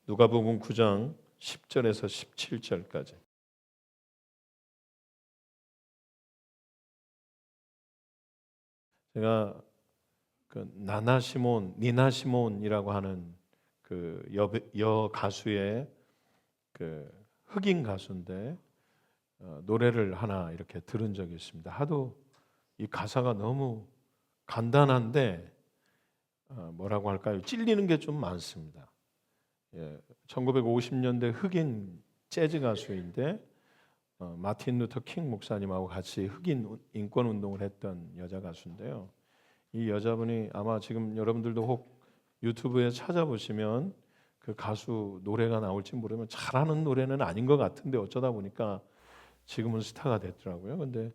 누가복음 9장 10절에서 17절까지. 제가 그 니나 시몬이라고 하는 그 여 가수의 그 흑인 가수인데 노래를 하나 이렇게 들은 적이 있습니다. 하도 이 가사가 너무 간단한데 뭐라고 할까요? 찔리는 게 좀 많습니다. 1950년대 흑인 재즈 가수인데 마틴 루터 킹 목사님하고 같이 흑인 인권 운동을 했던 여자 가수인데요. 이 여자분이 아마 지금 여러분들도 혹 유튜브에 찾아보시면 그 가수 노래가 나올지 모르면 잘하는 노래는 아닌 것 같은데 어쩌다 보니까 지금은 스타가 됐더라고요. 근데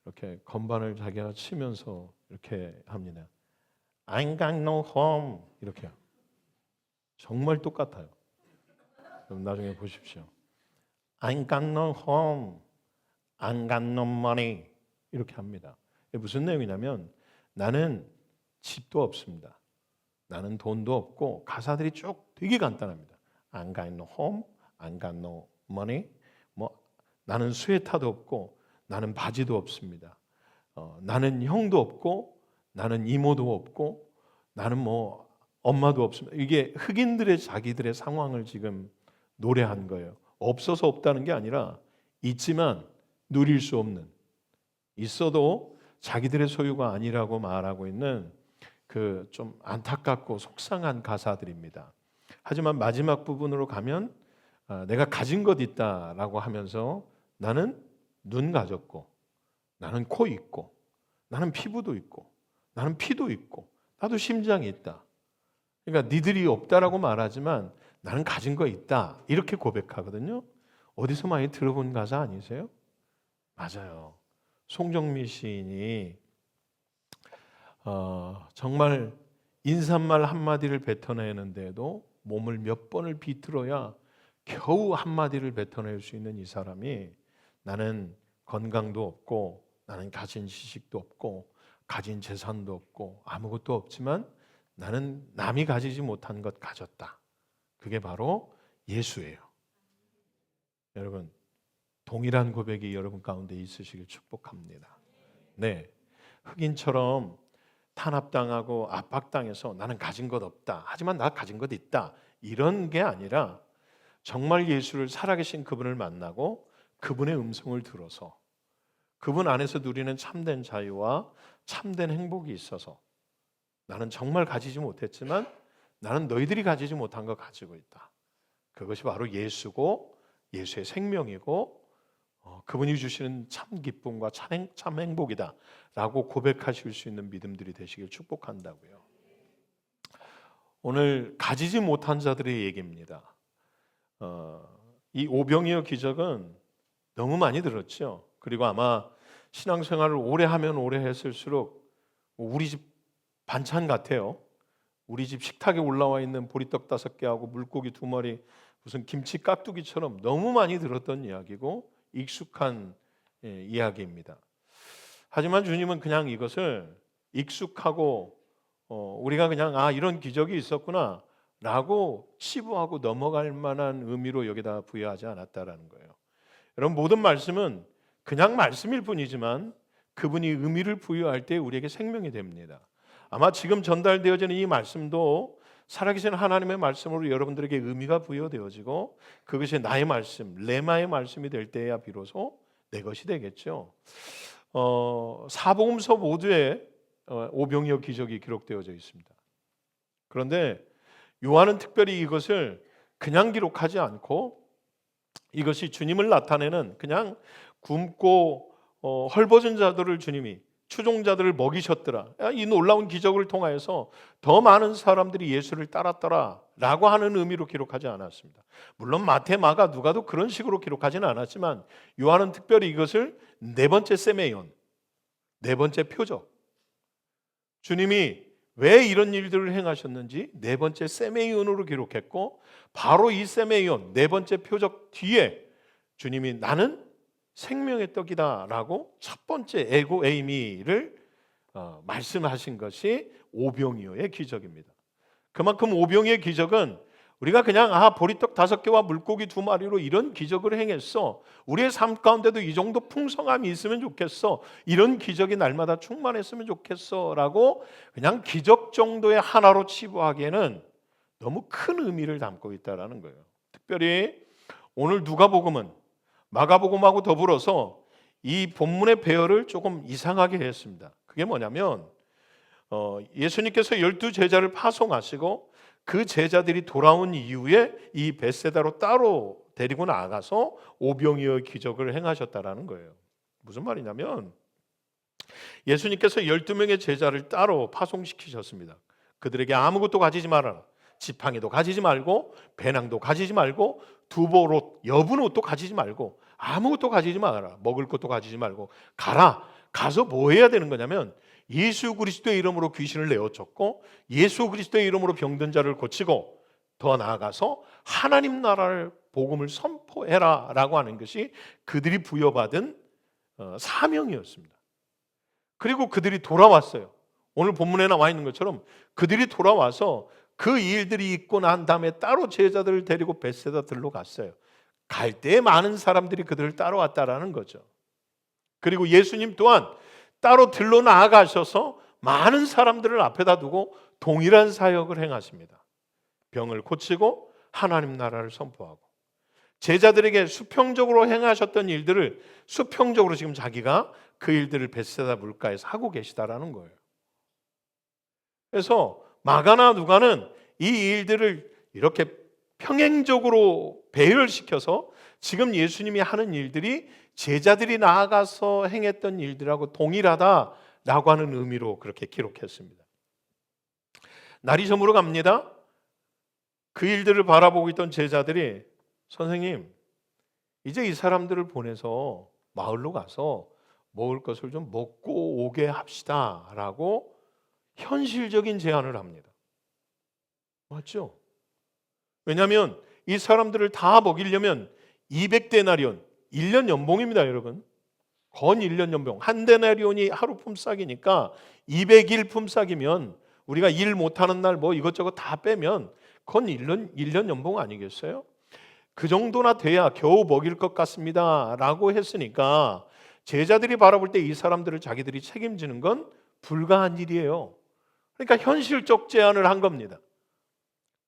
이렇게 건반을 자기가 치면서 이렇게 합니다. I ain't got no home 이렇게요. 정말 똑같아요. 그럼 나중에 보십시오. I ain't got no home, I ain't got no money 이렇게 합니다. 이게 무슨 내용이냐면 나는 집도 없습니다. 나는 돈도 없고 가사들이 쭉 되게 간단합니다. I ain't got no home, I ain't got no money. 나는 스웨터도 없고 나는 바지도 없습니다. 나는 형도 없고 나는 이모도 없고 나는 엄마도 없습니다. 이게 흑인들의 자기들의 상황을 지금 노래한 거예요. 없어서 없다는 게 아니라 있지만 누릴 수 없는, 있어도 자기들의 소유가 아니라고 말하고 있는 그 좀 안타깝고 속상한 가사들입니다. 하지만 마지막 부분으로 가면 내가 가진 것 있다라고 하면서 나는 눈 가졌고 나는 코 있고 나는 피부도 있고 나는 피도 있고 나도 심장이 있다. 그러니까 니들이 없다라고 말하지만 나는 가진 거 있다 이렇게 고백하거든요. 어디서 많이 들어본 가사 아니세요? 맞아요. 송정미 시인이 정말 인사말 한마디를 뱉어내는데도 몸을 몇 번을 비틀어야 겨우 한마디를 뱉어낼 수 있는 이 사람이 나는 건강도 없고 나는 가진 지식도 없고 가진 재산도 없고 아무것도 없지만 나는 남이 가지지 못한 것 가졌다. 그게 바로 예수예요. 여러분 동일한 고백이 여러분 가운데 있으시길 축복합니다. 네, 흑인처럼 탄압당하고 압박당해서 나는 가진 것 없다. 하지만 나 가진 것 있다. 이런 게 아니라 정말 예수를 살아계신 그분을 만나고 그분의 음성을 들어서 그분 안에서 누리는 참된 자유와 참된 행복이 있어서 나는 정말 가지지 못했지만 나는 너희들이 가지지 못한 거 가지고 있다. 그것이 바로 예수고 예수의 생명이고 그분이 주시는 참 기쁨과 참 행복이다 라고 고백하실 수 있는 믿음들이 되시길 축복한다고요. 오늘 가지지 못한 자들의 얘기입니다. 이 오병이어 기적은 너무 많이 들었죠. 그리고 아마 신앙생활을 오래 하면 오래 했을수록 우리 집 반찬 같아요. 우리 집 식탁에 올라와 있는 보리떡 5개하고 물고기 2마리 무슨 김치 깍두기처럼 너무 많이 들었던 이야기고 익숙한 이야기입니다. 하지만 주님은 그냥 이것을 익숙하고 우리가 그냥 이런 기적이 있었구나 라고 치부하고 넘어갈 만한 의미로 여기다 부여하지 않았다라는 거예요. 여러분 모든 말씀은 그냥 말씀일 뿐이지만 그분이 의미를 부여할 때 우리에게 생명이 됩니다. 아마 지금 전달되어지는 이 말씀도 살아계신 하나님의 말씀으로 여러분들에게 의미가 부여되어지고 그것이 나의 말씀, 레마의 말씀이 될 때야 비로소 내 것이 되겠죠. 사복음서 모두에 오병이어 기적이 기록되어져 있습니다. 그런데 요한은 특별히 이것을 그냥 기록하지 않고 이것이 주님을 나타내는 그냥 굶고 헐벗은 자들을 주님이 추종자들을 먹이셨더라. 이 놀라운 기적을 통하여서 더 많은 사람들이 예수를 따랐더라 라고 하는 의미로 기록하지 않았습니다. 물론 마태, 마가, 누가도 그런 식으로 기록하지는 않았지만 요한은 특별히 이것을 네 번째 세메이온, 네 번째 표적, 주님이 왜 이런 일들을 행하셨는지 네 번째 세메이온으로 기록했고 바로 이 세메이온, 네 번째 표적 뒤에 주님이 나는 생명의 떡이다 라고 첫 번째 에고 에이미를 말씀하신 것이 오병이어의 기적입니다. 그만큼 오병이어의 기적은 우리가 그냥 보리떡 5개와 물고기 2마리로 이런 기적을 행했어. 우리의 삶 가운데도 이 정도 풍성함이 있으면 좋겠어. 이런 기적이 날마다 충만했으면 좋겠어 라고 그냥 기적 정도의 하나로 치부하기에는 너무 큰 의미를 담고 있다는 거예요. 특별히 오늘 누가복음은 마가복음하고 더불어서 이 본문의 배열을 조금 이상하게 했습니다. 그게 뭐냐면 예수님께서 12제자를 파송하시고 그 제자들이 돌아온 이후에 이 벳세다로 따로 데리고 나가서 오병이어의 기적을 행하셨다라는 거예요. 무슨 말이냐면 예수님께서 12명의 제자를 따로 파송시키셨습니다. 그들에게 아무것도 가지지 말아라. 지팡이도 가지지 말고 배낭도 가지지 말고 두보옷, 여분 옷도 가지지 말고 아무것도 가지지 말아라. 먹을 것도 가지지 말고 가서 뭐 해야 되는 거냐면 예수 그리스도의 이름으로 귀신을 내어쫓고 예수 그리스도의 이름으로 병든 자를 고치고 더 나아가서 하나님 나라를 복음을 선포해라 라고 하는 것이 그들이 부여받은 사명이었습니다. 그리고 그들이 돌아왔어요. 오늘 본문에 나와 있는 것처럼 그들이 돌아와서 그 일들이 있고 난 다음에 따로 제자들을 데리고 벳세다들로 갔어요. 갈 때 많은 사람들이 그들을 따라왔다라는 거죠. 그리고 예수님 또한 따로 들러 나아가셔서 많은 사람들을 앞에다 두고 동일한 사역을 행하십니다. 병을 고치고 하나님 나라를 선포하고 제자들에게 수평적으로 행하셨던 일들을 수평적으로 지금 자기가 그 일들을 벳세다 물가에서 하고 계시다라는 거예요. 그래서 마가나 누가는 이 일들을 이렇게 평행적으로 배열시켜서 지금 예수님이 하는 일들이 제자들이 나아가서 행했던 일들하고 동일하다라고 하는 의미로 그렇게 기록했습니다. 날이 저물어 갑니다. 그 일들을 바라보고 있던 제자들이 선생님, 이제 이 사람들을 보내서 마을로 가서 먹을 것을 좀 먹고 오게 합시다 라고 현실적인 제안을 합니다. 맞죠? 왜냐하면 이 사람들을 다 먹이려면 200데나리온, 1년 연봉입니다, 여러분. 건 1년 연봉. 한 데나리온이 하루 품삯이니까 200일 품삯이면 우리가 일 못하는 날 뭐 이것저것 다 빼면 건 1년 연봉 아니겠어요? 그 정도나 돼야 겨우 먹일 것 같습니다 라고 했으니까 제자들이 바라볼 때 이 사람들을 자기들이 책임지는 건 불가한 일이에요. 그러니까 현실적 제안을 한 겁니다.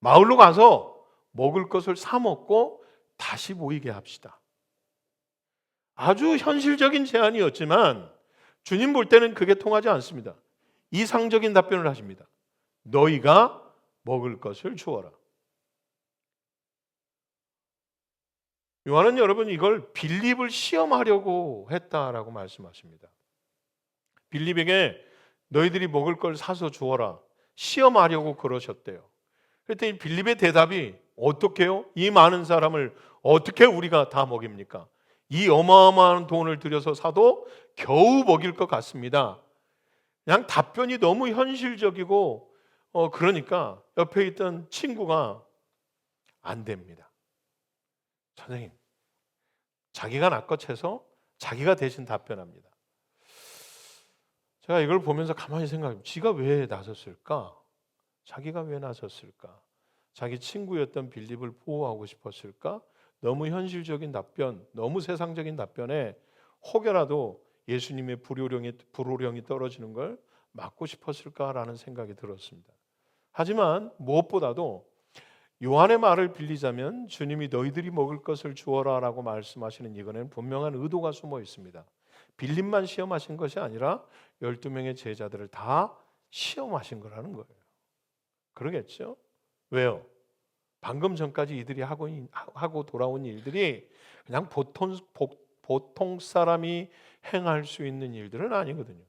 마을로 가서 먹을 것을 사 먹고 다시 모이게 합시다. 아주 현실적인 제안이었지만 주님 볼 때는 그게 통하지 않습니다. 이상적인 답변을 하십니다. 너희가 먹을 것을 주어라. 요한은 여러분 이걸 빌립을 시험하려고 했다라고 말씀하십니다. 빌립에게 너희들이 먹을 걸 사서 주어라. 시험하려고 그러셨대요. 그랬더니 빌립의 대답이 어떻게요? 이 많은 사람을 어떻게 우리가 다 먹입니까? 이 어마어마한 돈을 들여서 사도 겨우 먹일 것 같습니다. 그냥 답변이 너무 현실적이고 그러니까 옆에 있던 친구가 안 됩니다. 선생님, 자기가 낚아채서 자기가 대신 답변합니다. 제가 이걸 보면서 가만히 생각해요. 지가 왜 나섰을까? 자기가 왜 나섰을까? 자기 친구였던 빌립을 보호하고 싶었을까? 너무 현실적인 답변, 너무 세상적인 답변에 혹여라도 예수님의 불호령이 떨어지는 걸 막고 싶었을까라는 생각이 들었습니다. 하지만 무엇보다도 요한의 말을 빌리자면 주님이 너희들이 먹을 것을 주어라 라고 말씀하시는 이거는 분명한 의도가 숨어 있습니다. 빌립만 시험하신 것이 아니라 12명의 제자들을 다 시험하신 거라는 거예요. 그러겠죠? 왜요? 방금 전까지 이들이 하고 돌아온 일들이 그냥 보통 사람이 행할 수 있는 일들은 아니거든요.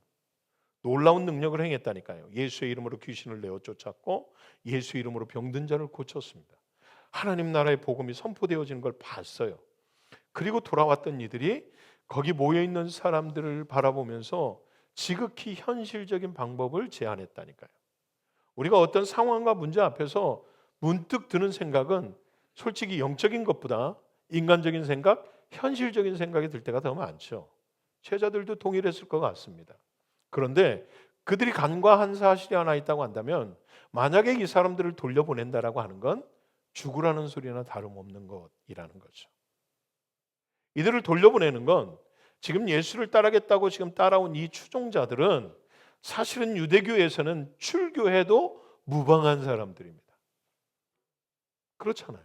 놀라운 능력을 행했다니까요. 예수의 이름으로 귀신을 내어 쫓았고 예수 이름으로 병든 자를 고쳤습니다. 하나님 나라의 복음이 선포되어지는 걸 봤어요. 그리고 돌아왔던 이들이 거기 모여있는 사람들을 바라보면서 지극히 현실적인 방법을 제안했다니까요. 우리가 어떤 상황과 문제 앞에서 문득 드는 생각은 솔직히 영적인 것보다 인간적인 생각, 현실적인 생각이 들 때가 더 많죠. 제자들도 동일했을 것 같습니다. 그런데 그들이 간과한 사실이 하나 있다고 한다면 만약에 이 사람들을 돌려보낸다라고 하는 건 죽으라는 소리나 다름없는 것이라는 거죠. 이들을 돌려보내는 건 지금 예수를 따르겠다고 지금 따라온 이 추종자들은 사실은 유대교에서는 출교해도 무방한 사람들입니다. 그렇잖아요.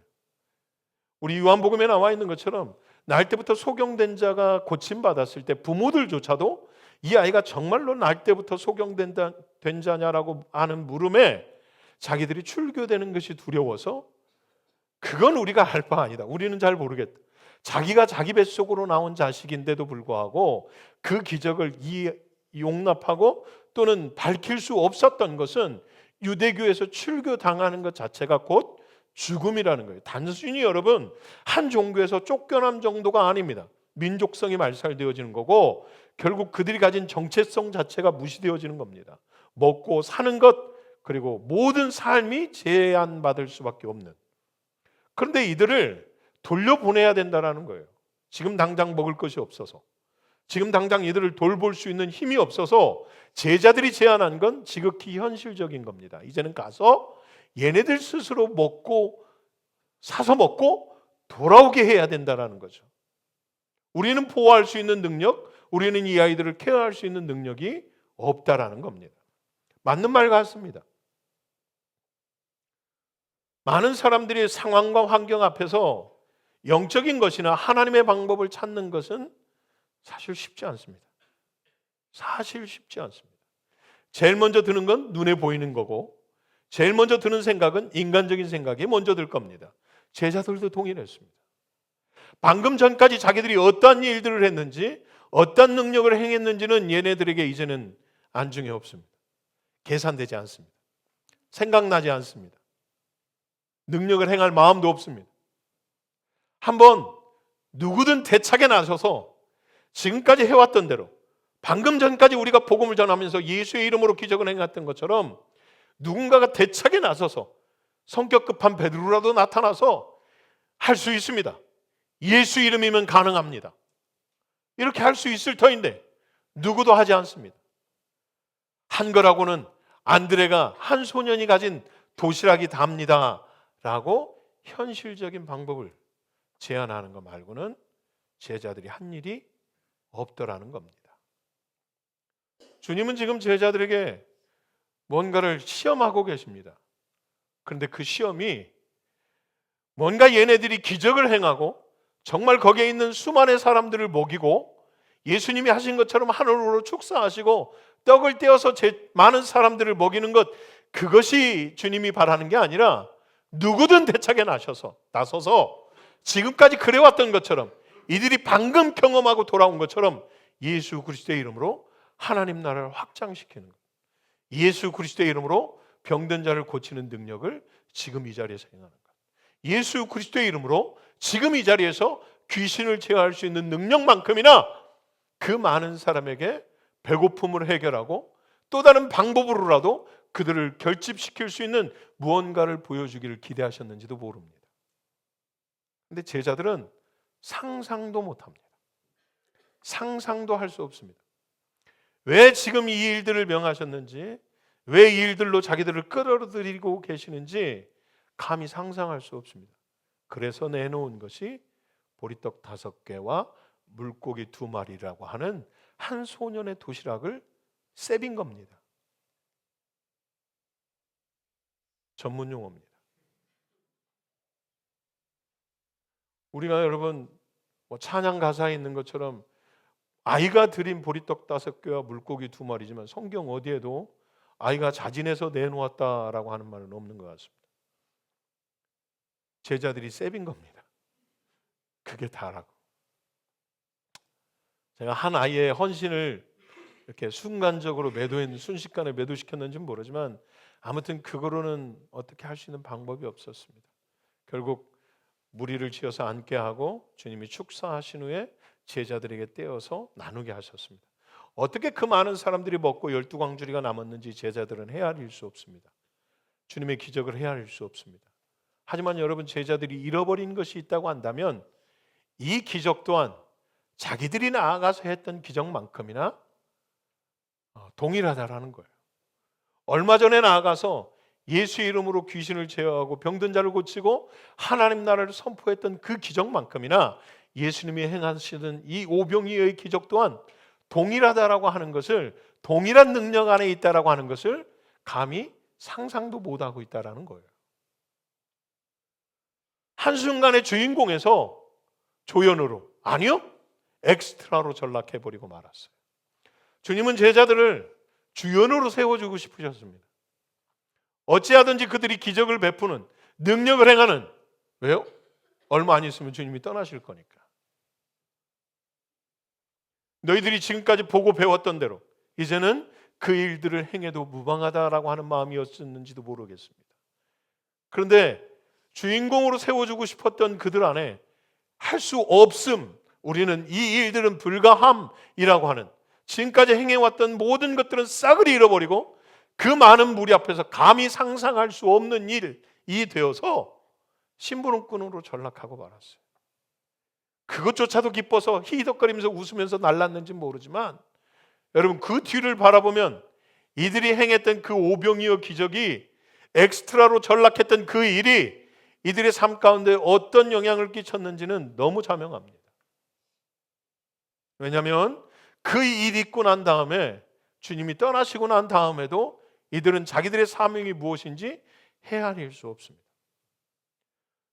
우리 요한복음에 나와 있는 것처럼 날 때부터 소경된 자가 고침받았을 때 부모들조차도 이 아이가 정말로 날 때부터 소경된 자냐라고 하는 물음에 자기들이 출교되는 것이 두려워서 그건 우리가 할 바 아니다. 우리는 잘 모르겠다. 자기가 자기 뱃속으로 나온 자식인데도 불구하고 그 기적을 용납하고 또는 밝힐 수 없었던 것은 유대교에서 출교당하는 것 자체가 곧 죽음이라는 거예요. 단순히 여러분 한 종교에서 쫓겨남 정도가 아닙니다. 민족성이 말살되어지는 거고 결국 그들이 가진 정체성 자체가 무시되어지는 겁니다. 먹고 사는 것 그리고 모든 삶이 제한받을 수밖에 없는. 그런데 이들을 돌려보내야 된다는 거예요. 지금 당장 먹을 것이 없어서, 지금 당장 이들을 돌볼 수 있는 힘이 없어서 제자들이 제안한 건 지극히 현실적인 겁니다. 이제는 가서 얘네들 스스로 먹고 사서 먹고 돌아오게 해야 된다는 거죠. 우리는 보호할 수 있는 능력, 우리는 이 아이들을 케어할 수 있는 능력이 없다라는 겁니다. 맞는 말 같습니다. 많은 사람들이 상황과 환경 앞에서 영적인 것이나 하나님의 방법을 찾는 것은 사실 쉽지 않습니다. 사실 쉽지 않습니다. 제일 먼저 드는 건 눈에 보이는 거고 제일 먼저 드는 생각은 인간적인 생각이 먼저 들 겁니다. 제자들도 동일했습니다. 방금 전까지 자기들이 어떠한 일들을 했는지 어떤 능력을 행했는지는 얘네들에게 이제는 안중에 없습니다. 계산되지 않습니다. 생각나지 않습니다. 능력을 행할 마음도 없습니다. 한번 누구든 대차게 나서서 지금까지 해왔던 대로 방금 전까지 우리가 복음을 전하면서 예수의 이름으로 기적을 행했던 것처럼 누군가가 대차게 나서서 성격 급한 베드로라도 나타나서 할 수 있습니다. 예수 이름이면 가능합니다. 이렇게 할 수 있을 터인데 누구도 하지 않습니다. 한 거라고는 안드레가 한 소년이 가진 도시락이 답니다 라고 현실적인 방법을 제안하는 것 말고는 제자들이 한 일이 없더라는 겁니다. 주님은 지금 제자들에게 뭔가를 시험하고 계십니다. 그런데 그 시험이 뭔가 얘네들이 기적을 행하고 정말 거기에 있는 수많은 사람들을 먹이고 예수님이 하신 것처럼 하늘으로 축사하시고 떡을 떼어서 많은 사람들을 먹이는 것, 그것이 주님이 바라는 게 아니라 누구든 대차게 나서서 지금까지 그래왔던 것처럼 이들이 방금 경험하고 돌아온 것처럼 예수 그리스도의 이름으로 하나님 나라를 확장시키는 것, 예수 그리스도의 이름으로 병든 자를 고치는 능력을 지금 이 자리에서 행하는 것, 예수 그리스도의 이름으로 지금 이 자리에서 귀신을 제어할 수 있는 능력만큼이나 그 많은 사람에게 배고픔을 해결하고 또 다른 방법으로라도 그들을 결집시킬 수 있는 무언가를 보여주기를 기대하셨는지도 모릅니다. 그런데 제자들은 상상도 못합니다. 상상도 할 수 없습니다. 왜 지금 이 일들을 명하셨는지, 왜 이 일들로 자기들을 끌어들이고 계시는지 감히 상상할 수 없습니다. 그래서 내놓은 것이 보리떡 5개와 물고기 2마리라고 하는 한 소년의 도시락을 세빈 겁니다. 전문 용어입니다. 우리가 여러분 찬양 가사에 있는 것처럼 아이가 드린 보리떡 5개와 물고기 2마리지만 성경 어디에도 아이가 자진해서 내놓았다라고 하는 말은 없는 것 같습니다. 제자들이 세빈 겁니다. 그게 다라고. 제가 한 아이의 헌신을 이렇게 순간적으로 순식간에 매도시켰는지는 모르지만 아무튼 그거로는 어떻게 할 수 있는 방법이 없었습니다. 결국 무리를 지어서 앉게 하고 주님이 축사하신 후에 제자들에게 떼어서 나누게 하셨습니다. 어떻게 그 많은 사람들이 먹고 12광주리가 남았는지 제자들은 헤아릴 수 없습니다. 주님의 기적을 헤아릴 수 없습니다. 하지만 여러분, 제자들이 잃어버린 것이 있다고 한다면 이 기적 또한 자기들이 나아가서 했던 기적만큼이나 동일하다라는 거예요. 얼마 전에 나아가서 예수의 이름으로 귀신을 제어하고 병든 자를 고치고 하나님 나라를 선포했던 그 기적만큼이나 예수님이 행하시던 이 오병이어의 기적 또한 동일하다라고 하는 것을, 동일한 능력 안에 있다라고 하는 것을 감히 상상도 못하고 있다라는 거예요. 한순간에 주인공에서 조연으로, 아니요, 엑스트라로 전락해버리고 말았어요. 주님은 제자들을 주연으로 세워주고 싶으셨습니다. 어찌하든지 그들이 기적을 베푸는, 능력을 행하는, 왜요? 얼마 안 있으면 주님이 떠나실 거니까. 너희들이 지금까지 보고 배웠던 대로 이제는 그 일들을 행해도 무방하다라고 하는 마음이었는지도 모르겠습니다. 그런데 주인공으로 세워주고 싶었던 그들 안에 할 수 없음, 우리는 이 일들은 불가함이라고 하는, 지금까지 행해왔던 모든 것들은 싸그리 잃어버리고 그 많은 무리 앞에서 감히 상상할 수 없는 일이 되어서 심부름꾼으로 전락하고 말았어요. 그것조차도 기뻐서 히덕거리면서 웃으면서 날랐는지 모르지만, 여러분 그 뒤를 바라보면 이들이 행했던 그 오병이어 기적이, 엑스트라로 전락했던 그 일이 이들의 삶 가운데 어떤 영향을 끼쳤는지는 너무 자명합니다. 왜냐하면 그 일이 있고 난 다음에, 주님이 떠나시고 난 다음에도 이들은 자기들의 사명이 무엇인지 헤아릴 수 없습니다.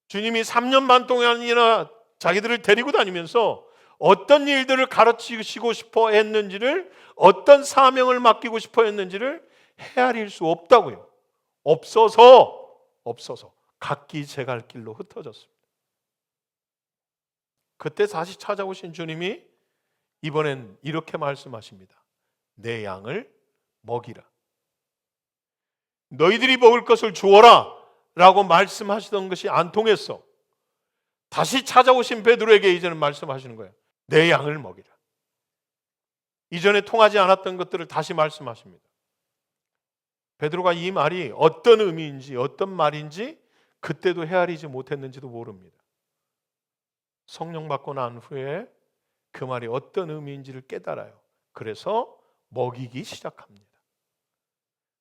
주님이 3년 반 동안이나 자기들을 데리고 다니면서 어떤 일들을 가르치시고 싶어 했는지를, 어떤 사명을 맡기고 싶어 했는지를 헤아릴 수 없다고요. 없어서 각기 제 갈 길로 흩어졌습니다. 그때 다시 찾아오신 주님이 이번엔 이렇게 말씀하십니다. 내 양을 먹이라. 너희들이 먹을 것을 주어라 라고 말씀하시던 것이 안 통했어. 다시 찾아오신 베드로에게 이제는 말씀하시는 거예요. 내 양을 먹이라. 이전에 통하지 않았던 것들을 다시 말씀하십니다. 베드로가 이 말이 어떤 의미인지, 어떤 말인지 그때도 헤아리지 못했는지도 모릅니다. 성령 받고 난 후에 그 말이 어떤 의미인지를 깨달아요. 그래서 먹이기 시작합니다.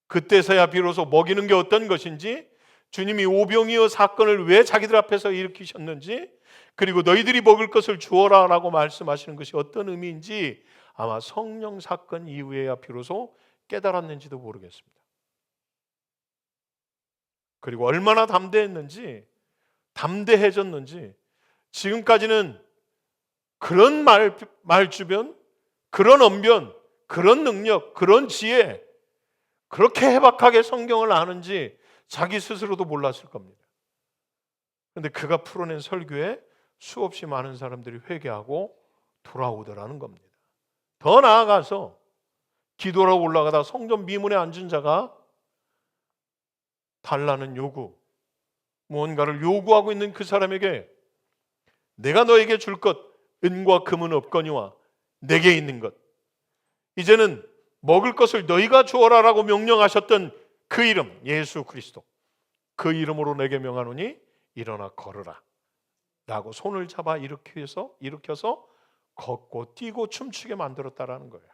그때서야 비로소 먹이는 게 어떤 것인지, 주님이 오병이어 사건을 왜 자기들 앞에서 일으키셨는지, 그리고 너희들이 먹을 것을 주어라 라고 말씀하시는 것이 어떤 의미인지 아마 성령 사건 이후에야 비로소 깨달았는지도 모르겠습니다. 그리고 얼마나 담대해졌는지, 지금까지는 그런 말 주변, 그런 언변, 그런 능력, 그런 지혜, 그렇게 해박하게 성경을 아는지 자기 스스로도 몰랐을 겁니다. 그런데 그가 풀어낸 설교에 수없이 많은 사람들이 회개하고 돌아오더라는 겁니다. 더 나아가서 기도하러 올라가다 성전 미문에 앉은 자가 달라는 요구, 무언가를 요구하고 있는 그 사람에게 내가 너에게 줄 것, 은과 금은 없거니와 내게 있는 것, 이제는 먹을 것을 너희가 주어라 라고 명령하셨던 그 이름, 예수 그리스도, 그 이름으로 내게 명하노니 일어나 걸으라 라고 손을 잡아 일으켜서 걷고 뛰고 춤추게 만들었다라는 거예요.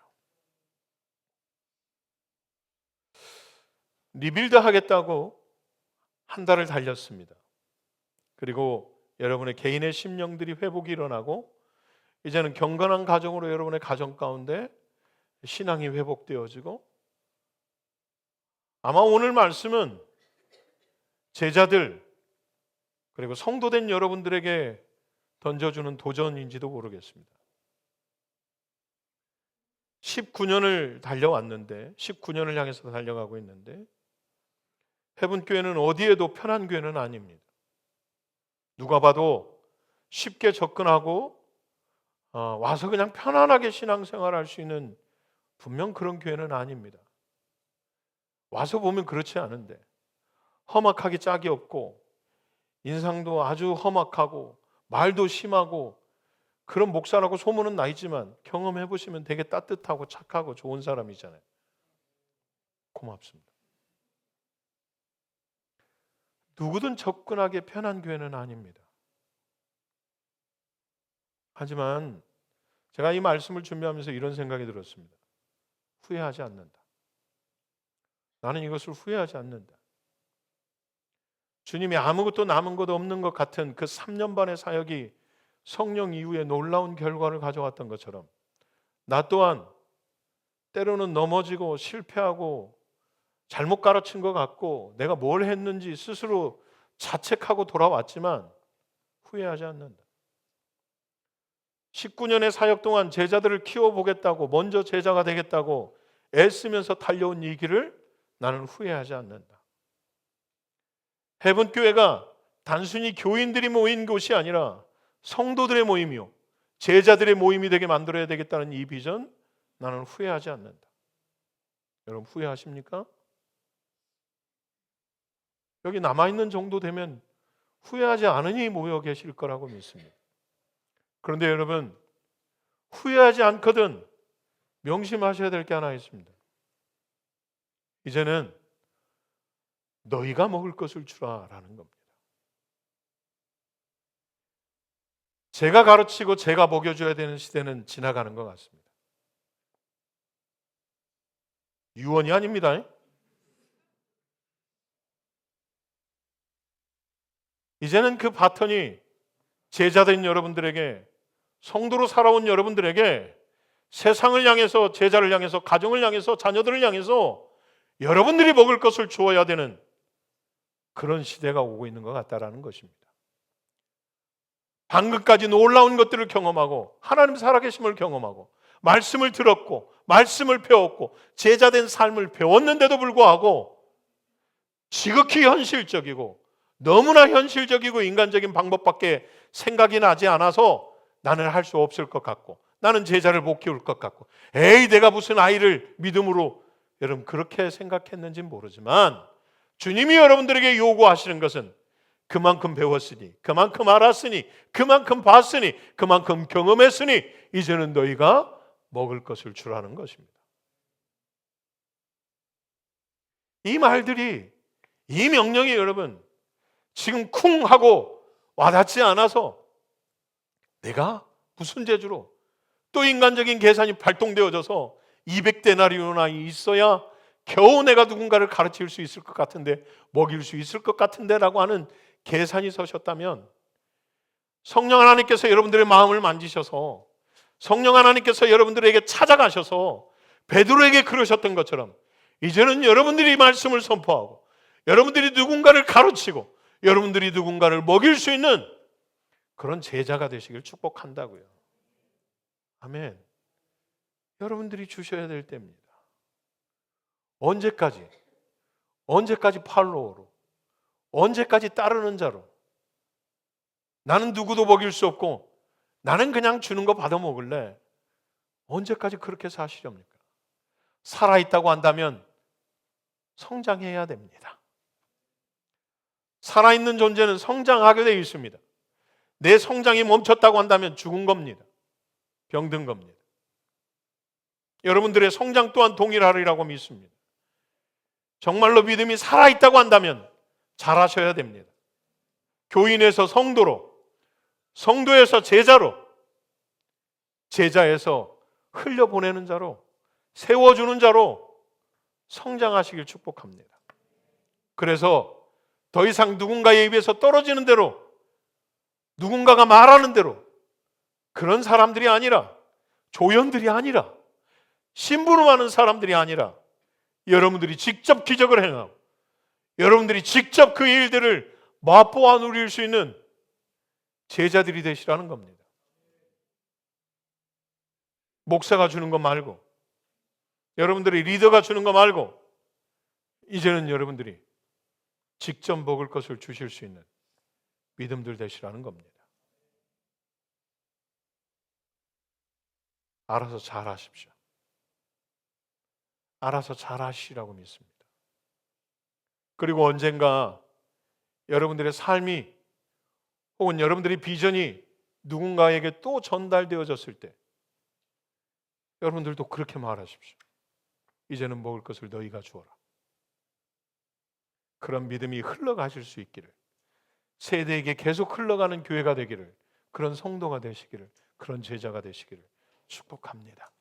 리빌드 하겠다고 한 달을 달렸습니다. 그리고 여러분의 개인의 심령들이 회복이 일어나고 이제는 경건한 가정으로 여러분의 가정 가운데 신앙이 회복되어지고, 아마 오늘 말씀은 제자들 그리고 성도된 여러분들에게 던져주는 도전인지도 모르겠습니다. 19년을 달려왔는데, 19년을 향해서 달려가고 있는데, 해분교회는 어디에도 편한 교회는 아닙니다. 누가 봐도 쉽게 접근하고 와서 그냥 편안하게 신앙생활할 수 있는 분명 그런 교회는 아닙니다. 와서 보면 그렇지 않은데 험악하기 짝이 없고 인상도 아주 험악하고 말도 심하고 그런 목사라고 소문은 나 있지만 경험해 보시면 되게 따뜻하고 착하고 좋은 사람이잖아요. 고맙습니다. 누구든 접근하기 편한 교회는 아닙니다. 하지만 제가 이 말씀을 준비하면서 이런 생각이 들었습니다. 후회하지 않는다. 나는 이것을 후회하지 않는다. 주님이 아무것도 남은 것 없는 것 같은 그 3년 반의 사역이 성령 이후에 놀라운 결과를 가져왔던 것처럼 나 또한 때로는 넘어지고 실패하고 잘못 가르친 것 같고 내가 뭘 했는지 스스로 자책하고 돌아왔지만 후회하지 않는다. 19년의 사역 동안 제자들을 키워보겠다고 먼저 제자가 되겠다고 애쓰면서 달려온 이 길을 나는 후회하지 않는다. 해븐교회가 단순히 교인들이 모인 곳이 아니라 성도들의 모임이요 제자들의 모임이 되게 만들어야 되겠다는 이 비전 나는 후회하지 않는다. 여러분 후회하십니까? 여기 남아있는 정도 되면 후회하지 않으니 모여 계실 거라고 믿습니다. 그런데 여러분 후회하지 않거든 명심하셔야 될 게 하나 있습니다. 이제는 너희가 먹을 것을 주라라는 겁니다. 제가 가르치고 제가 먹여줘야 되는 시대는 지나가는 것 같습니다. 유언이 아닙니다. 이제는 그 바톤이 제자된 여러분들에게 성도로 살아온 여러분들에게 세상을 향해서 제자를 향해서 가정을 향해서 자녀들을 향해서 여러분들이 먹을 것을 주어야 되는 그런 시대가 오고 있는 것 같다라는 것입니다. 방금까지 놀라운 것들을 경험하고 하나님 살아계심을 경험하고 말씀을 들었고 말씀을 배웠고 제자된 삶을 배웠는데도 불구하고 지극히 현실적이고 너무나 현실적이고 인간적인 방법밖에 생각이 나지 않아서 나는 할 수 없을 것 같고 나는 제자를 못 키울 것 같고 에이 내가 무슨 아이를 믿음으로 여러분 그렇게 생각했는지는 모르지만 주님이 여러분들에게 요구하시는 것은 그만큼 배웠으니 그만큼 알았으니 그만큼 봤으니 그만큼 경험했으니 이제는 너희가 먹을 것을 주라는 것입니다. 이 말들이 이 명령이 여러분 지금 쿵 하고 와닿지 않아서 내가 무슨 재주로 또 인간적인 계산이 발동되어져서 200데나리온이 있어야 겨우 내가 누군가를 가르칠 수 있을 것 같은데 먹일 수 있을 것 같은데 라고 하는 계산이 서셨다면 성령 하나님께서 여러분들의 마음을 만지셔서 성령 하나님께서 여러분들에게 찾아가셔서 베드로에게 그러셨던 것처럼 이제는 여러분들이 말씀을 선포하고 여러분들이 누군가를 가르치고 여러분들이 누군가를 먹일 수 있는 그런 제자가 되시길 축복한다고요. 아멘. 여러분들이 주셔야 될 때입니다. 언제까지 팔로워로 언제까지 따르는 자로 나는 누구도 먹일 수 없고 나는 그냥 주는 거 받아 먹을래. 언제까지 그렇게 사시렵니까? 살아있다고 한다면 성장해야 됩니다. 살아있는 존재는 성장하게 되어 있습니다. 내 성장이 멈췄다고 한다면 죽은 겁니다. 병든 겁니다. 여러분들의 성장 또한 동일하리라고 믿습니다. 정말로 믿음이 살아있다고 한다면 잘하셔야 됩니다. 교인에서 성도로, 성도에서 제자로, 제자에서 흘려보내는 자로, 세워주는 자로 성장하시길 축복합니다. 그래서 더 이상 누군가의 입에서 떨어지는 대로 누군가가 말하는 대로 그런 사람들이 아니라 조연들이 아니라 심부름하는 사람들이 아니라 여러분들이 직접 기적을 행하고 여러분들이 직접 그 일들을 맛보아 누릴 수 있는 제자들이 되시라는 겁니다. 목사가 주는 거 말고 여러분들이 리더가 주는 거 말고 이제는 여러분들이 직접 먹을 것을 주실 수 있는 믿음들 되시라는 겁니다. 알아서 잘하십시오. 알아서 잘하시라고 믿습니다. 그리고 언젠가 여러분들의 삶이 혹은 여러분들의 비전이 누군가에게 또 전달되어졌을 때 여러분들도 그렇게 말하십시오. 이제는 먹을 것을 너희가 주어라. 그런 믿음이 흘러가실 수 있기를, 세대에게 계속 흘러가는 교회가 되기를, 그런 성도가 되시기를, 그런 제자가 되시기를 축복합니다.